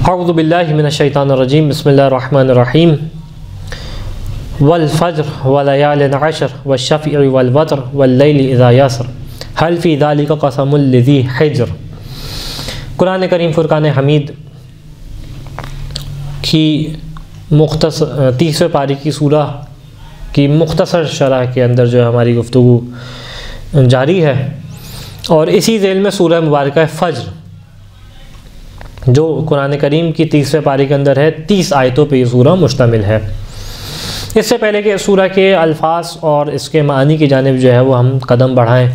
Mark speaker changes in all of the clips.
Speaker 1: اعوذ باللہ من الشیطان الرجیم بسم اللہ الرحمن الرحیم والفجر ولیال عشر والشفع والوتر واللیل اذا یسر هل فی ذلک قسم لذی حجر۔ قرآن کریم فرقان حمید کی مختصر 30ویں پاری کی سورہ کی مختصر شرح کے اندر جو ہے ہماری گفتگو جاری ہے، اور اسی ذیل میں سورہ مبارکہ فجر جو قرآن کریم کی 30ویں پاری کے اندر ہے، 30 آیتوں پہ یہ سورہ مشتمل ہے۔ اس سے پہلے کہ سورہ کے الفاظ اور اس کے معنی کی جانب جو ہے وہ ہم قدم بڑھائیں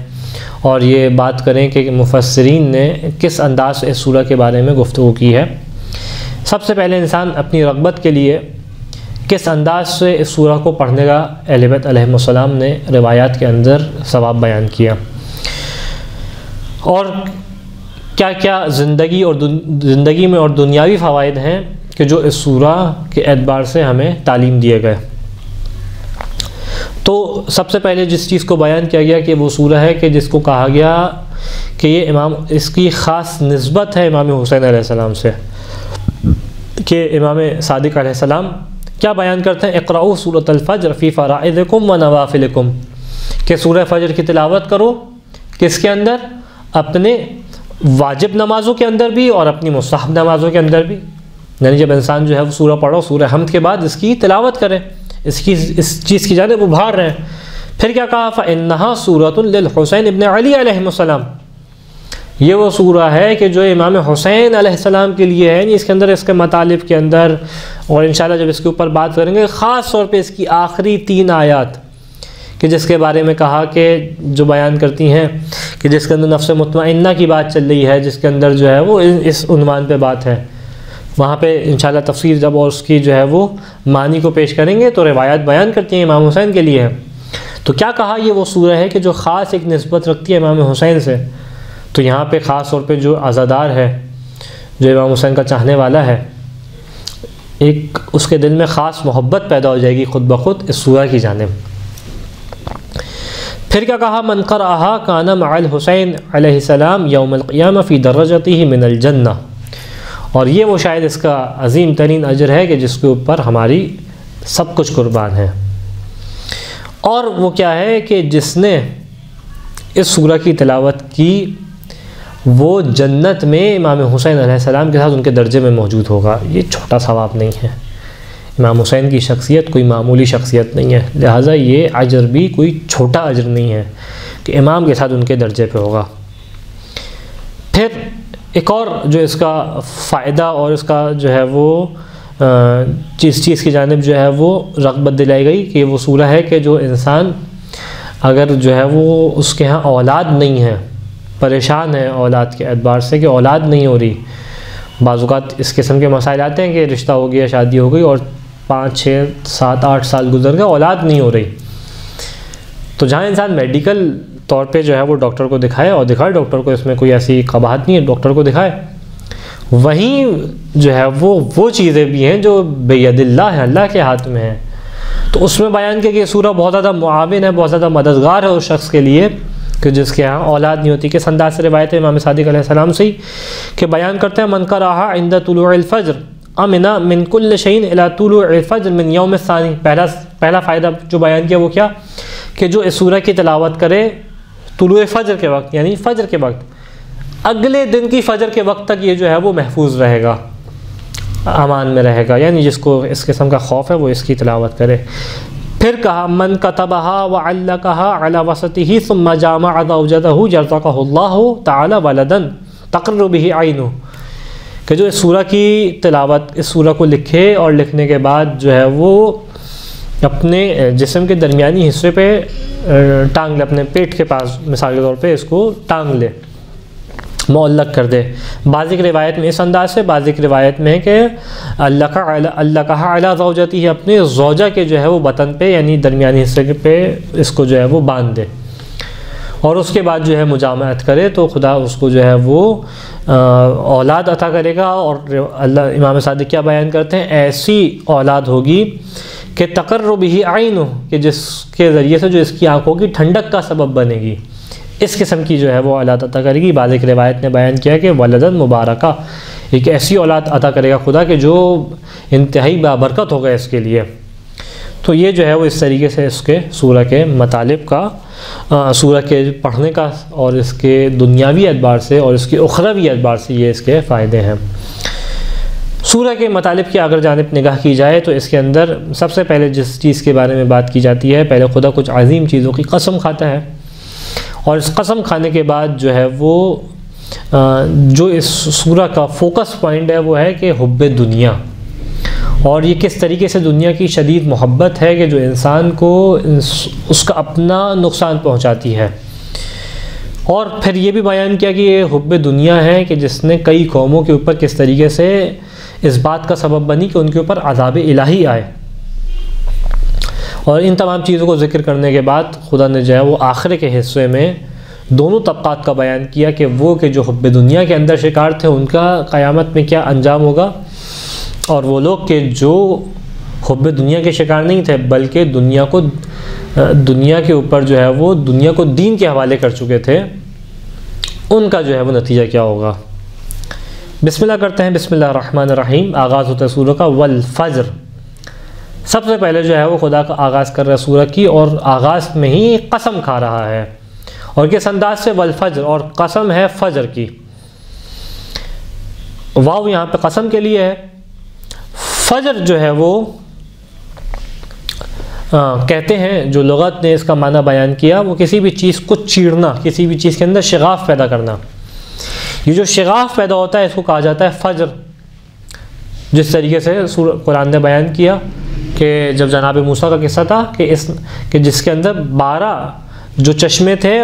Speaker 1: اور یہ بات کریں کہ مفسرین نے کس انداز سے اس سورہ کے بارے میں گفتگو کی ہے، سب سے پہلے انسان اپنی رغبت کے لیے کس انداز سے اس سورہ کو پڑھنے کا اہل بیت علیہ السلام نے روایات کے اندر ثواب بیان کیا، اور کیا کیا زندگی میں اور دنیاوی فوائد ہیں کہ جو اس سورہ کے اعتبار سے ہمیں تعلیم دیے گئے۔ تو سب سے پہلے جس چیز کو بیان کیا گیا کہ وہ سورہ ہے کہ جس کو کہا گیا کہ یہ اس کی خاص نسبت ہے امام حسین علیہ السلام سے، کہ امام صادق علیہ السلام کیا بیان کرتے ہیں، اقرؤوا سورۃ الفجر فی فرائضکم و نوافلکم، کہ سورہ فجر کی تلاوت کرو، کس کے اندر؟ اپنے واجب نمازوں کے اندر بھی اور اپنی مستحب نمازوں کے اندر بھی، یعنی جب انسان جو ہے وہ سورہ پڑھو، سورہ حمد کے بعد اس کی تلاوت کرے، اس چیز کی جانب ابھار رہے ہیں۔ پھر کیا کہا، فَإِنَّهَا سُورَةٌ لِلْحُسَيْنِ ابن علی علیہ السلام، یہ وہ سورہ ہے کہ جو امام حسین علیہ السلام کے لیے ہے، یعنی اس کے اندر اس کے مطالب کے اندر، اور انشاءاللہ جب اس کے اوپر بات کریں گے، خاص طور پہ اس کی آخری 3 آیات کہ جس کے بارے میں کہا کہ جو بیان کرتی ہیں کہ جس کے اندر نفس مطمئنہ کی بات چل رہی ہے، جس کے اندر جو ہے وہ اس عنوان پہ بات ہے، وہاں پہ انشاءاللہ تفسیر جب اور اس کی جو ہے وہ معنی کو پیش کریں گے تو روایات بیان کرتی ہیں امام حسین کے لیے ہے۔ تو کیا کہا، یہ وہ سورہ ہے کہ جو خاص ایک نسبت رکھتی ہے امام حسین سے، تو یہاں پہ خاص طور پہ جو عزادار ہے، جو امام حسین کا چاہنے والا ہے، ایک اس کے دل میں خاص محبت پیدا ہو جائے گی خود بخود اس سورہ کی جانب۔ پھر کیا کہا، من قرأہا کان مع الحسین علیہ السلام یوم القیامہ فی درجتہ من الجنہ، اور یہ وہ شاید اس کا عظیم ترین اجر ہے کہ جس کے اوپر ہماری سب کچھ قربان ہے۔ اور وہ کیا ہے کہ جس نے اس سورہ کی تلاوت کی وہ جنت میں امام حسین علیہ السلام کے ساتھ ان کے درجے میں موجود ہوگا۔ یہ چھوٹا ثواب نہیں ہے، امام حسین کی شخصیت کوئی معمولی شخصیت نہیں ہے، لہٰذا یہ اجر بھی کوئی چھوٹا اجر نہیں ہے کہ امام کے ساتھ ان کے درجے پہ ہوگا۔ پھر ایک اور جو اس کا فائدہ اور اس کا جو ہے وہ چیز کی جانب جو ہے وہ رغبت دلائی گئی کہ وہ سورہ ہے کہ جو انسان اگر جو ہے وہ اس کے ہاں اولاد نہیں ہے، پریشان ہے اولاد کے اعتبار سے کہ اولاد نہیں ہو رہی، بعض اوقات اس قسم کے مسائل آتے ہیں کہ رشتہ ہو گیا، شادی ہو گئی اور 5 6 7 8 سال گزر گئے، اولاد نہیں ہو رہی، تو جہاں انسان میڈیکل طور پہ جو ہے وہ ڈاکٹر کو دکھائے اور دکھائے ڈاکٹر کو اس میں کوئی ایسی قباحت نہیں ہے، ڈاکٹر کو دکھائے، وہیں جو ہے وہ چیزیں بھی ہیں جو بید اللہ ہے، اللہ کے ہاتھ میں ہیں۔ تو اس میں بیان کیا کہ یہ سورہ بہت زیادہ معاون ہے، بہت زیادہ مددگار ہے اس شخص کے لیے کہ جس کے ہاں اولاد نہیں ہوتی۔ کس انداز سے روایت ہے امام صادق علیہ السلام سے کہ بیان کرتے ہیں، من قرأہا عند طلوع الفجر امن من کل شیء الی طلوع الفجر من یوم الثانی، پہلا فائدہ جو بیان کیا وہ کیا کہ جو اس سورہ کی تلاوت کرے طلوع فجر کے وقت، یعنی فجر کے وقت، اگلے دن کی فجر کے وقت تک یہ جو ہے وہ محفوظ رہے گا، امان میں رہے گا، یعنی جس کو اس قسم کا خوف ہے وہ اس کی تلاوت کرے۔ پھر کہا، من کتبہا وعلقہا علی وسطہ ثم جامع زوجتہ رزقہ اللہ تعالی ولدا تقر بہ عینہ، کہ جو اس سورہ کی تلاوت، اس سورہ کو لکھے اور لکھنے کے بعد جو ہے وہ اپنے جسم کے درمیانی حصے پہ ٹانگ لے، اپنے پیٹ کے پاس مثال کے طور پہ اس کو ٹانگ لے، معلق کر دے۔ بعض ایک روایت میں اس انداز سے، بعض ایک روایت میں ہے کہ اللہ کہا علی زوجتہ، اپنے زوجہ کے جو ہے وہ بطن پہ یعنی درمیانی حصے پہ اس کو جو ہے وہ باندھ دے، اور اس کے بعد جو ہے مجامعت کرے تو خدا اس کو جو ہے وہ اولاد عطا کرے گا۔ اور اللہ امام صادق کیا بیان کرتے ہیں، ایسی اولاد ہوگی کہ تقر بہ عینہ، کہ جس کے ذریعے سے جو اس کی آنکھوں کی ٹھنڈک کا سبب بنے گی، اس قسم کی جو ہے وہ اولاد عطا کرے گی۔ بعض ایک روایت نے بیان کیا کہ ولدن مبارکہ، ایک ایسی اولاد عطا کرے گا خدا کہ جو انتہائی بابرکت ہوگا اس کے لیے۔ تو یہ جو ہے وہ اس طریقے سے اس کے سورہ کے مطالب کا، سورہ کے پڑھنے کا، اور اس کے دنیاوی اعتبار سے اور اس کے اخروی اعتبار سے یہ اس کے فائدے ہیں۔ سورہ کے مطالب کی اگر جانب نگاہ کی جائے تو اس کے اندر سب سے پہلے جس چیز کے بارے میں بات کی جاتی ہے، پہلے خدا کچھ عظیم چیزوں کی قسم کھاتا ہے، اور اس قسم کھانے کے بعد جو ہے وہ جو اس سورہ کا فوکس پوائنٹ ہے وہ ہے کہ حب دنیا، اور یہ کس طریقے سے دنیا کی شدید محبت ہے کہ جو انسان کو اس کا اپنا نقصان پہنچاتی ہے۔ اور پھر یہ بھی بیان کیا کہ یہ حب دنیا ہے کہ جس نے کئی قوموں کے اوپر کس طریقے سے اس بات کا سبب بنی کہ ان کے اوپر عذاب الہی آئے۔ اور ان تمام چیزوں کو ذکر کرنے کے بعد خدا نے جو ہے وہ آخر کے حصے میں دونوں طبقات کا بیان کیا کہ وہ کہ جو حب دنیا کے اندر شکار تھے ان کا قیامت میں کیا انجام ہوگا، اور وہ لوگ کہ جو حب دنیا کے شکار نہیں تھے بلکہ دنیا کے اوپر جو ہے وہ دنیا کو دین کے حوالے کر چکے تھے، ان کا جو ہے وہ نتیجہ کیا ہوگا۔ بسم اللہ کرتے ہیں۔ بسم اللہ الرحمن الرحیم۔ آغاز ہوتا ہے سورہ کا والفجر۔ سب سے پہلے جو ہے وہ خدا کا آغاز کر رہا ہے سورہ کی، اور آغاز میں ہی قسم کھا رہا ہے، اور کس انداز سے؟ والفجر، اور قسم ہے فجر کی۔ واو یہاں پہ قسم کے لیے ہے۔ فجر جو ہے وہ کہتے ہیں جو لغت نے اس کا معنی بیان کیا، وہ کسی بھی چیز کو چیرنا، کسی بھی چیز کے اندر شغاف پیدا کرنا۔ یہ جو شغاف پیدا ہوتا ہے اس کو کہا جاتا ہے فجر۔ جس طریقے سے قرآن نے بیان کیا کہ جب جناب موسیٰ کا قصہ تھا کہ جس کے اندر 12 جو چشمے تھے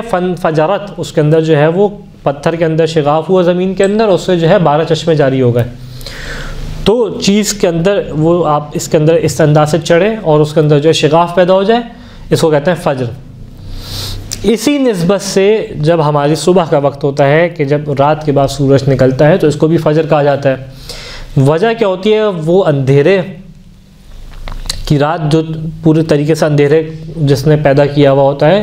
Speaker 1: فجرت، اس کے اندر جو ہے وہ پتھر کے اندر شغاف ہوا زمین کے اندر، اس سے جو ہے 12 چشمے جاری ہو گئے۔ تو چیز کے اندر وہ آپ اس کے اندر اس انداز سے چڑھے اور اس کے اندر جو ہے شغاف پیدا ہو جائے، اس کو کہتے ہیں فجر۔ اسی نسبت سے جب ہماری صبح کا وقت ہوتا ہے کہ جب رات کے بعد سورج نکلتا ہے تو اس کو بھی فجر کہا جاتا ہے۔ وجہ کیا ہوتی ہے؟ وہ اندھیرے کی رات جو پورے طریقے سے اندھیرے جس نے پیدا کیا ہوا ہوتا ہے،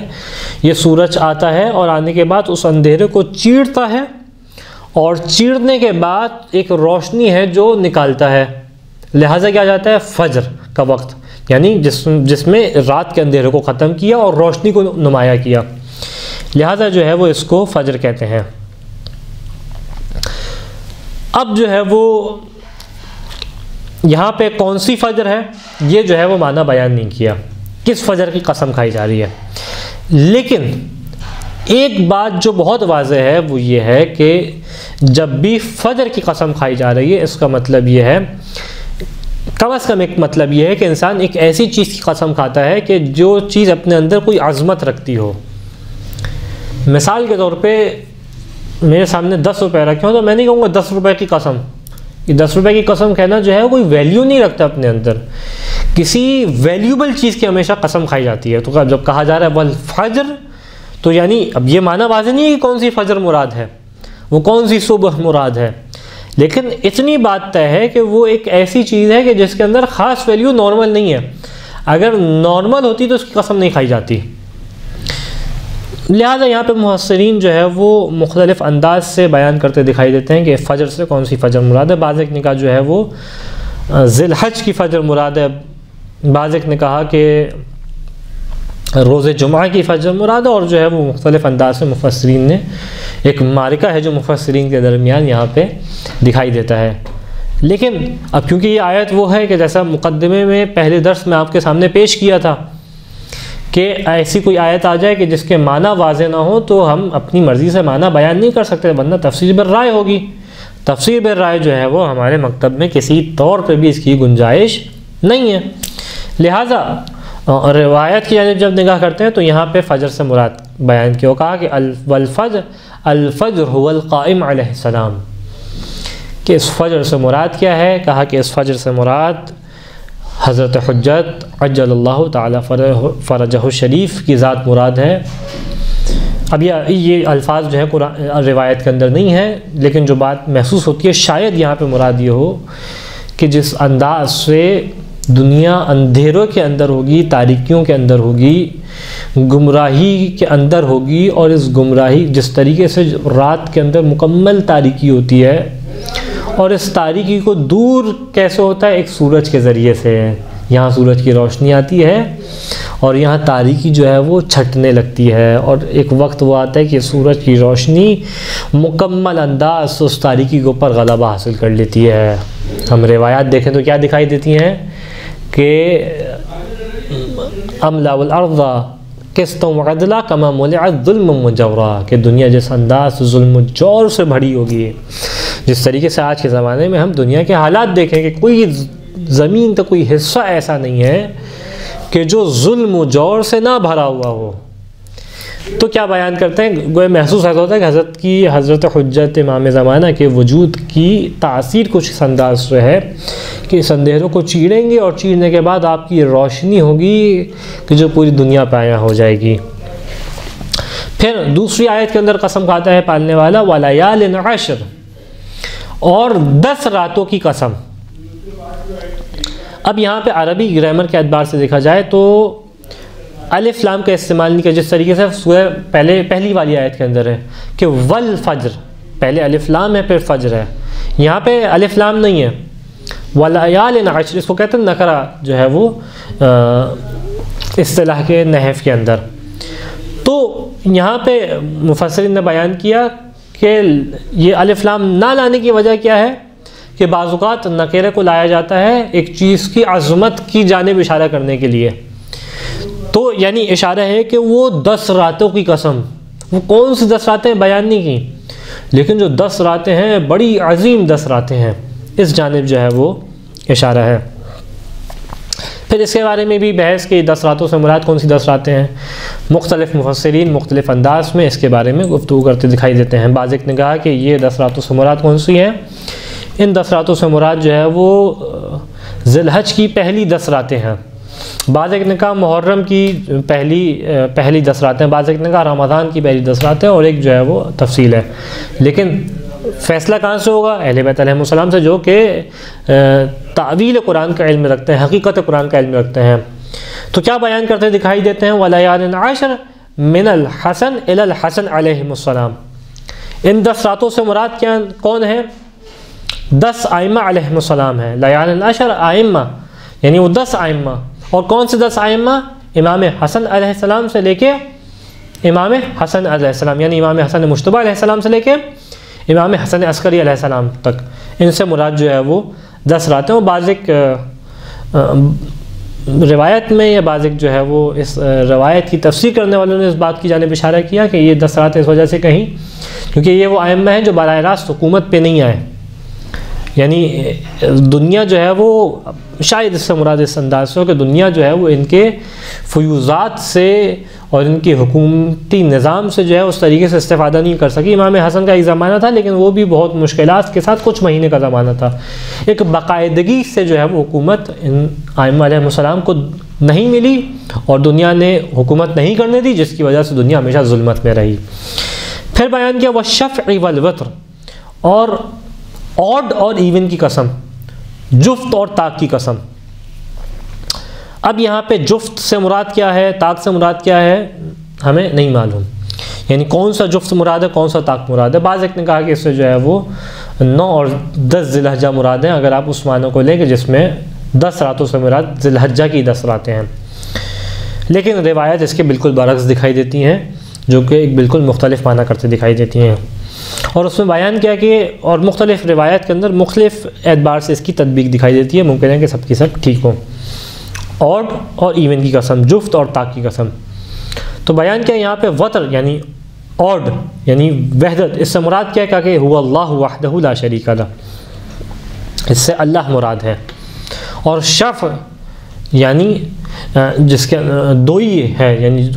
Speaker 1: یہ سورج آتا ہے اور آنے کے بعد اس اندھیرے کو چیرتا ہے، اور چیرنے کے بعد ایک روشنی ہے جو نکالتا ہے، لہٰذا کیا جاتا ہے فجر کا وقت، یعنی جس میں رات کے اندھیرے کو ختم کیا اور روشنی کو نمایاں کیا، لہٰذا جو ہے وہ اس کو فجر کہتے ہیں۔ اب جو ہے وہ یہاں پہ کون سی فجر ہے یہ جو ہے وہ معنی بیان نہیں کیا، کس فجر کی قسم کھائی جا رہی ہے، لیکن ایک بات جو بہت واضح ہے وہ یہ ہے کہ جب بھی فجر کی قسم کھائی جا رہی ہے اس کا مطلب یہ ہے، کم از کم ایک مطلب یہ ہے کہ انسان ایک ایسی چیز کی قسم کھاتا ہے کہ جو چیز اپنے اندر کوئی عظمت رکھتی ہو۔ مثال کے طور پہ میرے سامنے 10 روپے رکھے ہوں تو میں نہیں کہوں گا 10 روپے کی قسم، یہ 10 روپے کی قسم کہنا جو ہے کوئی ویلیو نہیں رکھتا اپنے اندر، کسی ویلیوبل چیز کی ہمیشہ قسم کھائی جاتی ہے۔ تو جب کہا جا رہا ہے والفجر تو یعنی اب یہ معنی واضح نہیں ہے کہ کون سی فجر مراد ہے، وہ کون سی صبح مراد ہے، لیکن اتنی بات طے ہے کہ وہ ایک ایسی چیز ہے کہ جس کے اندر خاص ویلیو نارمل نہیں ہے، اگر نارمل ہوتی تو اس کی قسم نہیں کھائی جاتی۔ لہٰذا یہاں پہ مفسرین جو ہے وہ مختلف انداز سے بیان کرتے دکھائی دیتے ہیں کہ فجر سے کون سی فجر مراد ہے۔ بعض ایک نے کہا جو ہے وہ ذی الحج کی فجر مراد ہے، بعض ایک نے کہا کہ روز جمعہ کی فجر مراد ہے، اور جو ہے وہ مختلف انداز سے مفسرین نے ایک معرکہ ہے جو مفسرین کے درمیان یہاں پہ دکھائی دیتا ہے۔ لیکن اب کیونکہ یہ آیت وہ ہے کہ جیسا مقدمے میں پہلے درس میں آپ کے سامنے پیش کیا تھا کہ ایسی کوئی آیت آ جائے کہ جس کے معنی واضح نہ ہو تو ہم اپنی مرضی سے معنی بیان نہیں کر سکتے، ورنہ تفسیر بالرائے ہوگی۔ تفسیر بالرائے جو ہے وہ ہمارے مکتب میں کسی طور پہ بھی اس کی گنجائش نہیں ہے، لہٰذا روایت کی جانب جب نگاہ کرتے ہیں تو یہاں پہ فجر سے مراد بیان کیا، کہا کہ والفجر الفجر هو القائم علیہ السلام، کہ اس فجر سے مراد کیا ہے؟ کہا کہ اس فجر سے مراد حضرت حجت عجل اللہ تعالی فرجہ الشریف کی ذات مراد ہے۔ اب یہ الفاظ جو ہے روایت کے اندر نہیں ہے، لیکن جو بات محسوس ہوتی ہے شاید یہاں پہ مراد یہ ہو کہ جس انداز سے دنیا اندھیروں کے اندر ہوگی، تاریکیوں کے اندر ہوگی، گمراہی کے اندر ہوگی، اور اس گمراہی جس طریقے سے رات کے اندر مکمل تاریکی ہوتی ہے، اور اس تاریکی کو دور کیسے ہوتا ہے؟ ایک سورج کے ذریعے سے۔ یہاں سورج کی روشنی آتی ہے اور یہاں تاریکی جو ہے وہ چھٹنے لگتی ہے، اور ایک وقت وہ آتا ہے کہ سورج کی روشنی مکمل انداز سے اس تاریکی کے اوپر غلبہ حاصل کر لیتی ہے۔ ہم روایات دیکھیں تو کیا دکھائی دیتی ہیں کہ املا الارض قسطا وعدلا کما ملئت ظلم وجورا، کہ دنیا جس انداز سے ظلم و جور سے بھری ہوگی، جس طریقے سے آج کے زمانے میں ہم دنیا کے حالات دیکھیں کہ کوئی زمین تو کوئی حصہ ایسا نہیں ہے کہ جو ظلم و جور سے نہ بھرا ہوا ہو۔ تو کیا بیان کرتے ہیں؟ گویا محسوس ایسا ہوتا ہے کہ حضرت حجت امام زمانہ کے وجود کی تاثیر کچھ اس انداز سے ہے کہ اس اندھیروں کو چیریں گے، اور چیرنے کے بعد آپ کی روشنی ہوگی کہ جو پوری دنیا پہ عیاں ہو جائے گی۔ پھر دوسری آیت کے اندر قسم کھاتا ہے پالنے والا وَلَيَالٍ عَشْرٍ، اور 10 راتوں کی قسم۔ اب یہاں پہ عربی گرامر کے اعتبار سے دیکھا جائے تو الف لام کا استعمال نہیں کیا، جس طریقے سے سورہ پہلی والی آیت کے اندر ہے کہ والفجر، پہلے الف لام ہے پھر فجر ہے، یہاں پہ الف لام نہیں ہے۔ وَلَيَالٍ عَشْرٍ، اس کو کہتے ہیں نکرہ جو ہے وہ اصطلاح کے نحو کے اندر۔ تو یہاں پہ مفسرین نے بیان کیا کہ یہ الف لام نہ لانے کی وجہ کیا ہے کہ بعض اوقات نکرے کو لایا جاتا ہے ایک چیز کی عظمت کی جانب اشارہ کرنے کے لیے، تو یعنی اشارہ ہے کہ وہ 10 راتوں کی قسم، وہ کون سی 10 راتیں بیان نہیں کی، لیکن جو 10 راتیں ہیں بڑی عظیم 10 راتیں ہیں، اس جانب جو ہے وہ اشارہ ہے۔ پھر اس کے بارے میں بھی بحث کہ 10 راتوں سے مراد کون سی 10 راتیں ہیں، مختلف مفسرین مختلف انداز میں اس کے بارے میں گفتگو کرتے دکھائی دیتے ہیں۔ بعض ایک نے کہا کہ یہ 10 راتوں سے مراد کون سی ہیں، ان 10 راتوں سے مراد جو ہے وہ ذی الحج کی پہلی 10 راتیں ہیں، بعض ایک نے کہا محرم کی پہلی 10 راتیں، بعض ایک نے کہا رمضان کی پہلی 10 راتیں، اور ایک جو ہے وہ تفصیل ہے۔ لیکن فیصلہ کہاں سے ہوگا؟ اہل بیت علیہ السلام سے، جو کہ تعویل قرآن کا علم رکھتے ہیں، حقیقت قرآن کا علم رکھتے ہیں۔ تو کیا بیان کرتے دکھائی دیتے ہیں وَلَيَالٍ عَشْرٍ مِنَ الْحَسَنِ إِلَى الْحَسَنِ علیہم السلام، ان 10 راتوں سے مراد کون ہے؟ 10 ائمہ علیہم السلام ہیں۔ لیالٍ عشر ائمہ یعنی وہ 10 ائمہ، اور کون سے 10 ائمہ؟ امام حسن علیہ السلام سے لے کے امام حسن علیہ السلام، یعنی امام حسن مجتبی علیہ السلام سے لے کے امام حسن عسکری علیہ السلام تک، ان سے مراد جو ہے وہ 10 راتیں۔ اور بعض ایک روایت میں یا بعض ایک جو ہے وہ اس روایت کی تفسیر کرنے والوں نے اس بات کی جانب اشارہ کیا کہ یہ 10 راتیں اس وجہ سے کہیں کیونکہ یہ وہ ائمہ ہیں جو براہ راست حکومت پہ نہیں آئے، یعنی دنیا جو ہے وہ شاید اس سے مراد اس انداز سے ہو کہ دنیا جو ہے وہ ان کے فیوضات سے اور ان کی حکومتی نظام سے جو ہے اس طریقے سے استفادہ نہیں کر سکی۔ امام حسن کا ایک زمانہ تھا لیکن وہ بھی بہت مشکلات کے ساتھ کچھ مہینے کا زمانہ تھا، ایک باقاعدگی سے جو ہے وہ حکومت ان ائمہ علیہ السلام کو نہیں ملی اور دنیا نے حکومت نہیں کرنے دی، جس کی وجہ سے دنیا ہمیشہ ظلمت میں رہی۔ پھر بیان کیا والشفع والوتر، اور آڈ اور ایون کی قسم، جفت اور طاق کی قسم۔ اب یہاں پہ جفت سے مراد کیا ہے، طاق سے مراد کیا ہے، ہمیں نہیں معلوم، یعنی کون سا جفت مراد ہے کون سا طاق مراد ہے۔ بعض ایک نے کہا کہ اس سے جو ہے وہ 9 اور 10 ذی الحجہ مراد ہیں، اگر آپ اس معنی کو لیں کہ جس میں 10 راتوں سے مراد ذی الحجہ کی 10 راتیں ہیں، لیکن روایت اس کے بالکل برعکس دکھائی دیتی ہیں، جو کہ ایک بالکل مختلف معنی کرتے دکھائی دیتی ہیں۔ اور اس میں بیان کیا کہ اور مختلف روایت کے اندر مختلف اعتبار سے اس کی تطبیق دکھائی دیتی ہے، ممکن ہے کہ سب کی سب ٹھیک ہوں۔ آڈ اور ایون کی قسم، جفت اور طاق کی قسم۔ تو بیان کیا یہاں پہ وتر یعنی آڈ یعنی وحدت، اس سے مراد کیا ہے کہ هو اللہ وحدہ لا شریک لہ، اس سے اللہ مراد ہے۔ اور شفع یعنی جس کے دوئی ہے یعنی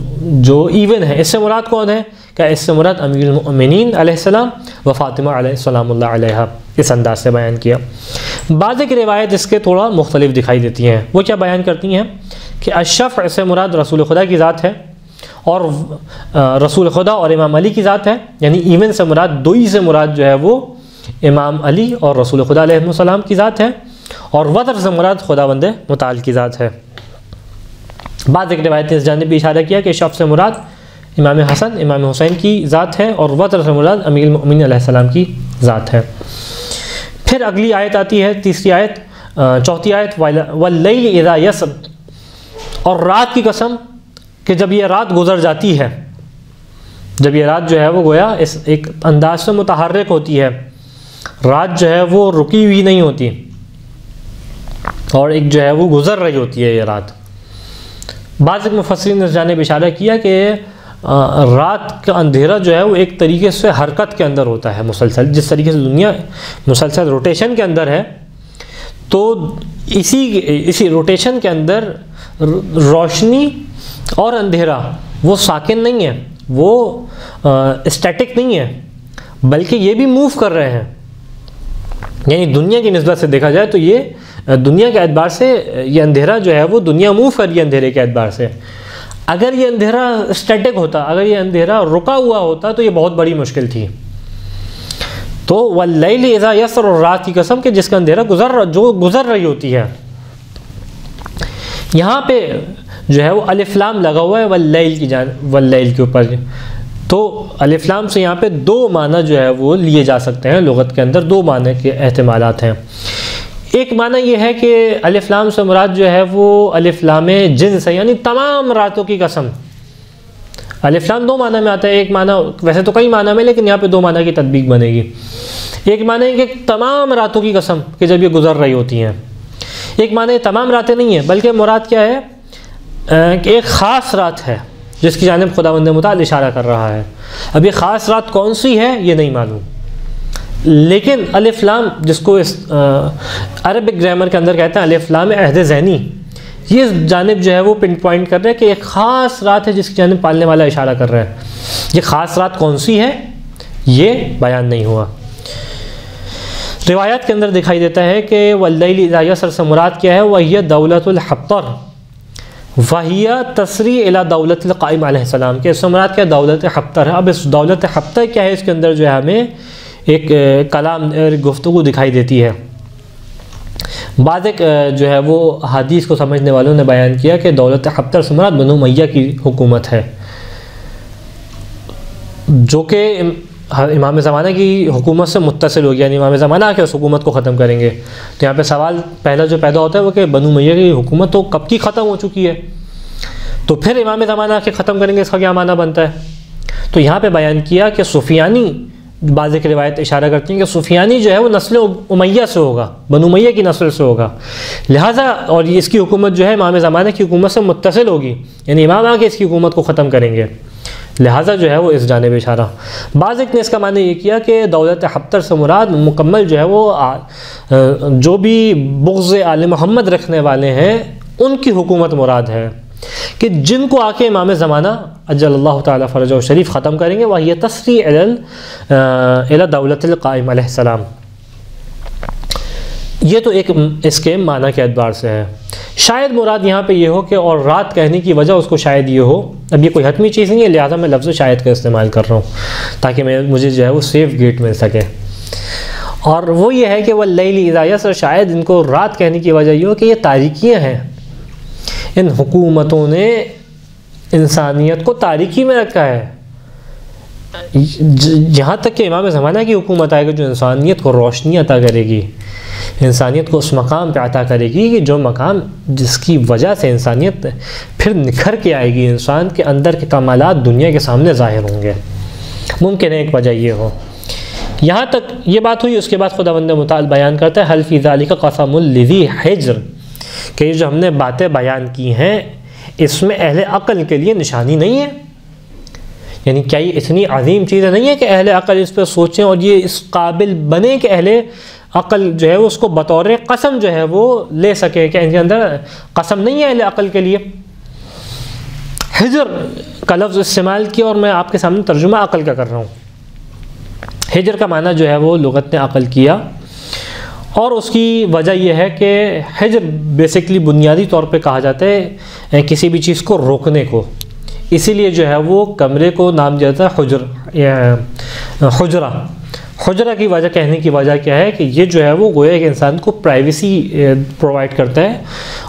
Speaker 1: جو ایون ہے، اس سے مراد کون ہے؟ کہ اس سے مراد امیر المؤمنین علیہ السلام و فاطمہ علیہ السلام اللہ علیہ، اس انداز سے بیان کیا۔ بعض ایک روایت اس کے تھوڑا مختلف دکھائی دیتی ہیں، وہ کیا بیان کرتی ہیں کہ الشفع سے مراد رسول خدا کی ذات ہے، اور رسول خدا اور امام علی کی ذات ہے، یعنی ایون سے مراد دوئی سے مراد جو ہے وہ امام علی اور رسول خدا علیہ السلام کی ذات ہے، اور وتر سے مراد خداوند متعال کی ذات ہے۔ بعض ایک روایت نے اس جانب بھی اشارہ کیا کہ شف سے مراد امام حسن امام حسین کی ذات ہے، اور وتر سے مراد امیر المؤمنین علیہ السلام کی ذات ہے۔ پھر اگلی آیت آتی ہے، تیسری آیت، چوتھی آیت، واللیل اذا یسر، اور رات کی قسم کہ جب یہ رات گزر جاتی ہے، جب یہ رات جو ہے وہ گویا اس ایک انداز سے متحرک ہوتی ہے، رات جو ہے وہ رکی ہوئی نہیں ہوتی اور ایک جو ہے وہ گزر رہی ہوتی ہے یہ رات۔ بعض ایک مفسرین نے اس جانب اشارہ کیا کہ رات کا اندھیرا جو ہے وہ ایک طریقے سے حرکت کے اندر ہوتا ہے مسلسل، جس طریقے سے دنیا مسلسل روٹیشن کے اندر ہے، تو اسی روٹیشن کے اندر روشنی اور اندھیرا وہ ساکن نہیں ہے، وہ اسٹیٹک نہیں ہے، بلکہ یہ بھی موو کر رہے ہیں۔ یعنی دنیا کی نسبت سے دیکھا جائے تو یہ دنیا کے اعتبار سے یہ اندھیرا جو ہے وہ دنیا موو کر رہی ہے اندھیرے کے اعتبار سے۔ اگر یہ اندھیرا اسٹیٹک ہوتا، اگر یہ اندھیرا رکا ہوا ہوتا تو یہ بہت بڑی مشکل تھی۔ تو واللیل اذا یسر، اور رات کی قسم کہ جس کا اندھیرا گزر رہی ہوتی ہے۔ یہاں پہ جو ہے وہ الف لام لگا ہوا ہے واللیل کے اوپر، تو الف لام سے یہاں پہ دو معنی جو ہے وہ لیے جا سکتے ہیں، لغت کے اندر دو معنی کے احتمالات ہیں۔ ایک معنی یہ ہے کہ الف لام سے مراد جو ہے وہ الف لام جنس ہے، یعنی تمام راتوں کی قسم۔ الف لام دو معنی میں آتا ہے، ایک معنی ویسے تو کئی معنی میں، لیکن یہاں پہ دو معنی کی تطبیق بنے گی۔ ایک معنی ہے کہ تمام راتوں کی قسم کہ جب یہ گزر رہی ہوتی ہیں، ایک معنی تمام راتیں نہیں ہیں، بلکہ مراد کیا ہے کہ ایک خاص رات ہے جس کی جانب خداوند متعال اشارہ کر رہا ہے۔ اب یہ خاص رات کون سی ہے یہ نہیں معلوم، لیکن الف لام جس کو اس عربک گرامر کے اندر کہتے ہیں الف لام عہد ذہنی، یہ جانب جو ہے وہ پن پوائنٹ کر رہے ہیں کہ ایک خاص رات ہے جس کی جانب پالنے والا اشارہ کر رہا ہے۔ یہ خاص رات کون سی ہے یہ بیان نہیں ہوا۔ روایات کے اندر دکھائی دیتا ہے کہ واللیل اذا یسر سے مراد کیا ہے، وہی دولت الحبطر، وہی تسری الی دولت القائم علیہ السلام، کہ اس سے مراد کیا دولت حبطر ہے۔ اب اس دولت حبطر کیا ہے، اس کے اندر جو ہے ہمیں ایک کلام گفتگو دکھائی دیتی ہے۔ بعض ایک جو ہے وہ حدیث کو سمجھنے والوں نے بیان کیا کہ دولت حبطر سے مراد بنو امیہ کی حکومت ہے، جو کہ امام زمانہ کی حکومت سے متصل ہو گیا، یعنی امام زمانہ آ کے اس حکومت کو ختم کریں گے۔ تو یہاں پہ سوال پہلا جو پیدا ہوتا ہے وہ کہ بنو امیہ کی حکومت تو کب کی ختم ہو چکی ہے، تو پھر امام زمانہ آ کے ختم کریں گے، اس کا کیا معنی بنتا ہے؟ تو یہاں پہ بیان کیا کہ سفیانی، بعض ایک روایت اشارہ کرتی ہیں کہ سفیانی جو ہے وہ نسل امیہ سے ہوگا، بنو امیہ کی نسل سے ہوگا، لہٰذا اور اس کی حکومت جو ہے امام زمانہ کی حکومت سے متصل ہوگی، یعنی امام آ کے اس کی حکومت کو ختم کریں گے، لہٰذا جو ہے وہ اس جانب اشارہ۔ بعض ایک نے اس کا معنی یہ کیا کہ دولت حبطر سے مراد مکمل جو ہے وہ جو بھی بغض آل محمد رکھنے والے ہیں ان کی حکومت مراد ہے، کہ جن کو آ کے امام زمانہ اجل اللہ تعالیٰ فرجہ و شریف ختم کریں گے، وہی تسری الی دولت القائم علیہ السلام۔ یہ تو ایک اس کے معنی کے اعتبار سے ہے۔ شاید مراد یہاں پہ یہ ہو کہ اور رات کہنے کی وجہ اس کو شاید یہ ہو، اب یہ کوئی حتمی چیز نہیں ہے، لہٰذا میں لفظ شاید کا استعمال کر رہا ہوں تاکہ مجھے جو ہے وہ سیف گیٹ مل سکے، اور وہ یہ ہے کہ واللیل اذا یسر، شاید ان کو رات کہنے کی وجہ یہ ہو کہ یہ تاریکیاں ہیں، ان حکومتوں نے انسانیت کو تاریکی میں رکھا ہے، جہاں تک کہ امام زمانہ کی حکومت آئے گی جو انسانیت کو روشنی عطا کرے گی، انسانیت کو اس مقام پہ عطا کرے گی کہ جو مقام جس کی وجہ سے انسانیت پھر نکھر کے آئے گی، انسان کے اندر کے کمالات دنیا کے سامنے ظاہر ہوں گے۔ ممکن ہے ایک وجہ یہ ہو۔ یہاں تک یہ بات ہوئی، اس کے بعد خداوند متعال بیان کرتا ہے حل فی ذالک قسم لذی حجر، کہ یہ جو ہم نے باتیں بیان کی ہیں اس میں اہل عقل کے لیے نشانی نہیں ہے، یعنی کیا یہ اتنی عظیم چیزیں نہیں ہے کہ اہل عقل اس پہ سوچیں اور یہ اس قابل بنے کہ اہل عقل جو ہے اس کو بطور قسم جو ہے وہ لے سکے، کہ ان کے اندر قسم نہیں ہے اہل عقل کے لیے۔ حجر کا لفظ استعمال کیا اور میں آپ کے سامنے ترجمہ عقل کا کر رہا ہوں۔ حجر کا معنی جو ہے وہ لغت نے عقل کیا، اور اس کی وجہ یہ ہے کہ حجر بیسکلی بنیادی طور پہ کہا جاتا ہے کسی بھی چیز کو روکنے کو، اسی لیے جو ہے وہ کمرے کو نام دیا جاتا ہے حجرہ۔ حجرہ کی وجہ کہنے کی وجہ کیا ہے کہ یہ جو ہے وہ گویا کہ انسان کو پرائیویسی پرووائڈ کرتا ہے،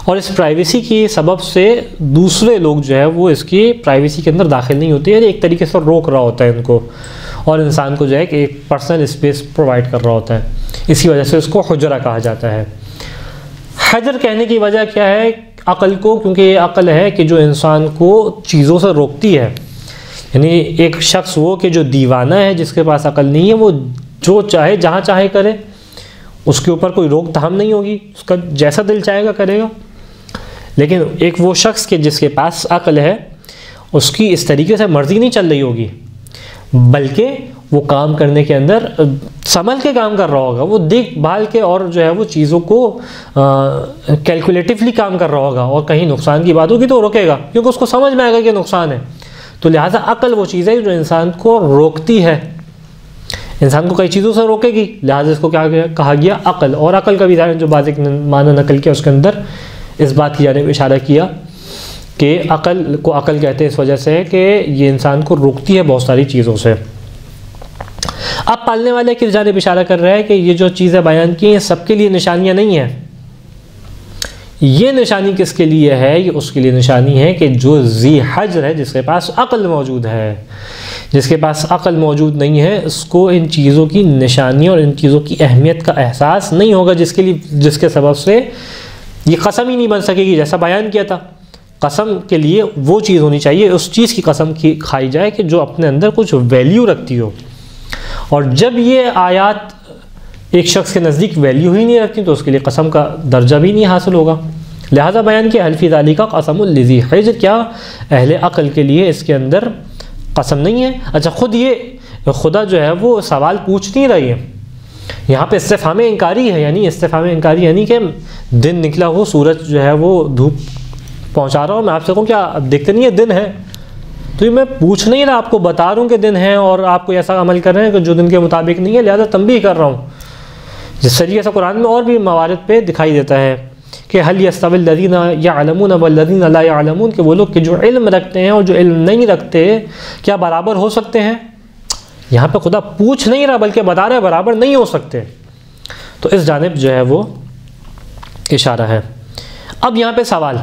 Speaker 1: اور اس پرائیویسی کی سبب سے دوسرے لوگ جو ہے وہ اس کی پرائیویسی کے اندر داخل نہیں ہوتے، یعنی ایک طریقے سے روک رہا ہوتا ہے ان کو، اور انسان کو جو ہے کہ ایک پرسنل اسپیس پرووائڈ کر رہا ہوتا ہے، اسی وجہ سے اس کو حجرہ کہا جاتا ہے۔ حجر کہنے کی وجہ کیا ہے؟ عقل کو، کیونکہ یہ عقل ہے کہ جو انسان کو چیزوں سے روکتی ہے، یعنی ایک شخص وہ کہ جو دیوانہ ہے، جس کے پاس عقل نہیں ہے، وہ جو چاہے جہاں چاہے کرے، اس کے اوپر کوئی روک تھام نہیں ہوگی، اس کا جیسا دل چاہے گا کرے گا۔ لیکن ایک وہ شخص کہ جس کے پاس عقل ہے، اس کی اس طریقے سے مرضی نہیں چل رہی ہوگی، بلکہ وہ کام کرنے کے اندر سنبھل کے کام کر رہا ہوگا، وہ دیکھ بھال کے اور جو ہے وہ چیزوں کو کیلکولیٹیولی کام کر رہا ہوگا، اور کہیں نقصان کی بات ہوگی تو روکے گا، کیونکہ اس کو سمجھ میں آئے گا کہ نقصان ہے۔ تو لہٰذا عقل وہ چیز ہے جو انسان کو روکتی ہے، انسان کو کئی چیزوں سے روکے گی، لہٰذا اس کو کیا کہا گیا؟ عقل۔ اور عقل کا بھی جو بازک معنی نقل کیا اس کے اندر اس بات کی جانب اشارہ کیا کہ عقل کو عقل کہتے ہیں اس وجہ سے کہ یہ انسان کو روکتی ہے بہت ساری چیزوں سے۔ اب پالنے والے کی جانب اشارہ کر رہا ہے کہ یہ جو چیزیں بیان کی ہیں سب کے لیے نشانیاں نہیں ہیں، یہ نشانی کس کے لیے ہے؟ یہ اس کے لیے نشانی ہے کہ جو ذی حجر ہے، جس کے پاس عقل موجود ہے۔ جس کے پاس عقل موجود نہیں ہے، اس کو ان چیزوں کی نشانی اور ان چیزوں کی اہمیت کا احساس نہیں ہوگا، جس کے سبب سے یہ قسم ہی نہیں بن سکے گی، جیسا بیان کیا تھا۔ قسم کے لیے وہ چیز ہونی چاہیے، اس چیز کی قسم کھائی جائے کہ جو اپنے اندر کچھ ویلیو رکھتی ہو، اور جب یہ آیات ایک شخص کے نزدیک ویلیو ہی نہیں رکھتی تو اس کے لیے قسم کا درجہ بھی نہیں حاصل ہوگا۔ لہذا بیان کیا حل فی ذالک قسم لذی حجر، کیا اہل عقل کے لیے اس کے اندر قسم نہیں ہے؟ اچھا، خود یہ خدا جو ہے وہ سوال پوچھ نہیں رہی ہے، یہاں پہ استفہام انکاری ہے، یعنی استفہام انکاری یعنی کہ دن نکلا ہو، سورج جو ہے وہ دھوپ پہنچا رہا ہوں، میں آپ سے کہوں کیا اب دیکھتے نہیں ہے دن ہے؟ تو یہ میں پوچھ نہیں رہا، آپ کو بتا رہا ہوں کہ دن ہے، اور آپ کو ایسا عمل کر رہے ہیں کہ جو دن کے مطابق نہیں ہے، لہذا تنبیہ کر رہا ہوں۔ جس طریقے سے قرآن میں اور بھی موارد پہ دکھائی دیتا ہے کہ حل یستوی الذین یعلمون والذین لا یعلمون، کہ وہ لوگ کہ جو علم رکھتے ہیں اور جو علم نہیں رکھتے کیا برابر ہو سکتے ہیں؟ یہاں پہ خدا پوچھ نہیں رہا بلکہ بتا رہا ہے برابر نہیں ہو سکتے، تو اس جانب جو ہے وہ اشارہ ہے۔ اب یہاں پہ سوال،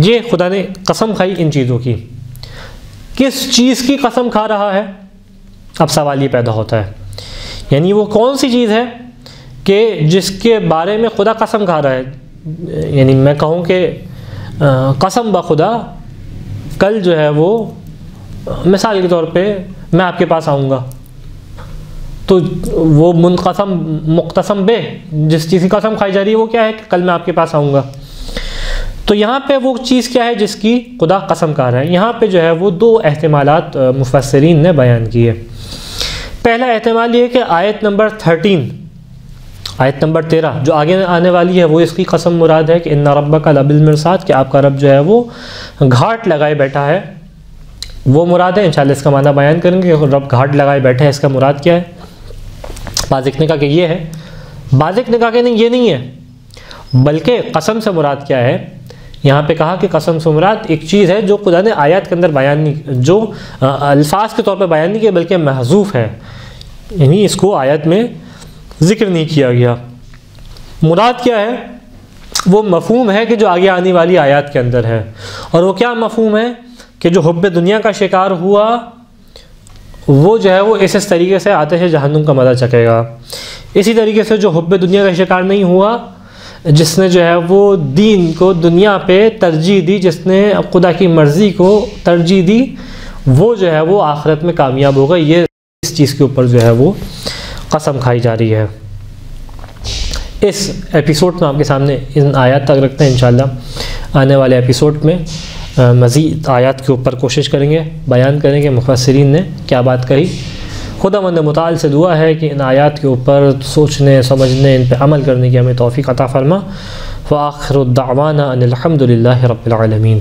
Speaker 1: یہ خدا نے قسم کھائی ان چیزوں کی، کس چیز کی قسم کھا رہا ہے؟ اب سوال یہ پیدا ہوتا ہے، یعنی وہ کون سی چیز ہے کہ جس کے بارے میں خدا قسم کھا رہا ہے؟ یعنی میں کہوں کہ قسم بخدا کل جو ہے وہ مثال کے طور پہ میں آپ کے پاس آؤں گا، تو وہ منقسم مقتسم بے جس چیز کی قسم کھائی جا رہی ہے وہ کیا ہے کہ کل میں آپ کے پاس آؤں گا۔ تو یہاں پہ وہ چیز کیا ہے جس کی خدا قسم کھا رہا ہے؟ یہاں پہ جو ہے وہ دو احتمالات مفسرین نے بیان کیے۔ پہلا احتمال یہ ہے کہ آیت نمبر 13 جو آگے آنے والی ہے وہ اس کی قسم مراد ہے کہ ان ربک لبالمرصاد، کہ آپ کا رب جو ہے وہ گھاٹ لگائے بیٹھا ہے، وہ مراد ہے۔ انشاءاللہ اس کا معنی بیان کریں گے کہ رب گھاٹ لگائے بیٹھا ہے، اس کا مراد کیا ہے؟ بعض نے کہا کہ یہ ہے، بعض نے کہا کہ نہیں یہ نہیں ہے، بلکہ قسم سے مراد کیا ہے؟ یہاں پہ کہا کہ قسم سے مراد ایک چیز ہے جو خدا نے آیات کے اندر بیان نہیں، جو الفاظ کے طور پہ بیان نہیں کیا بلکہ محذوف ہے، یعنی اس کو آیت میں ذکر نہیں کیا گیا۔ مراد کیا ہے؟ وہ مفہوم ہے کہ جو آگے آنے والی آیات کے اندر ہے، اور وہ کیا مفہوم ہے کہ جو حب دنیا کا شکار ہوا وہ جو ہے وہ اس طریقے سے آتش جہنم کا مزہ چکے گا، اسی طریقے سے جو حب دنیا کا شکار نہیں ہوا، جس نے جو ہے وہ دین کو دنیا پہ ترجیح دی، جس نے خدا کی مرضی کو ترجیح دی، وہ جو ہے وہ آخرت میں کامیاب ہوگا۔ یہ اس چیز کے اوپر جو ہے وہ قسم کھائی جا رہی ہے۔ اس ایپیسوڈ میں آپ کے سامنے ان آیات تک رکھتے ہیں، انشاءاللہ آنے والے ایپیسوڈ میں مزید آیات کے اوپر کوشش کریں گے، بیان کریں گے مفسرین نے کیا بات کہی۔ خداوند متعال سے دعا ہے کہ ان آیات کے اوپر سوچنے سمجھنے ان پہ عمل کرنے کی ہمیں توفیق عطا فرما۔ وآخر الدعوانا ان الحمد للہ رب العالمین۔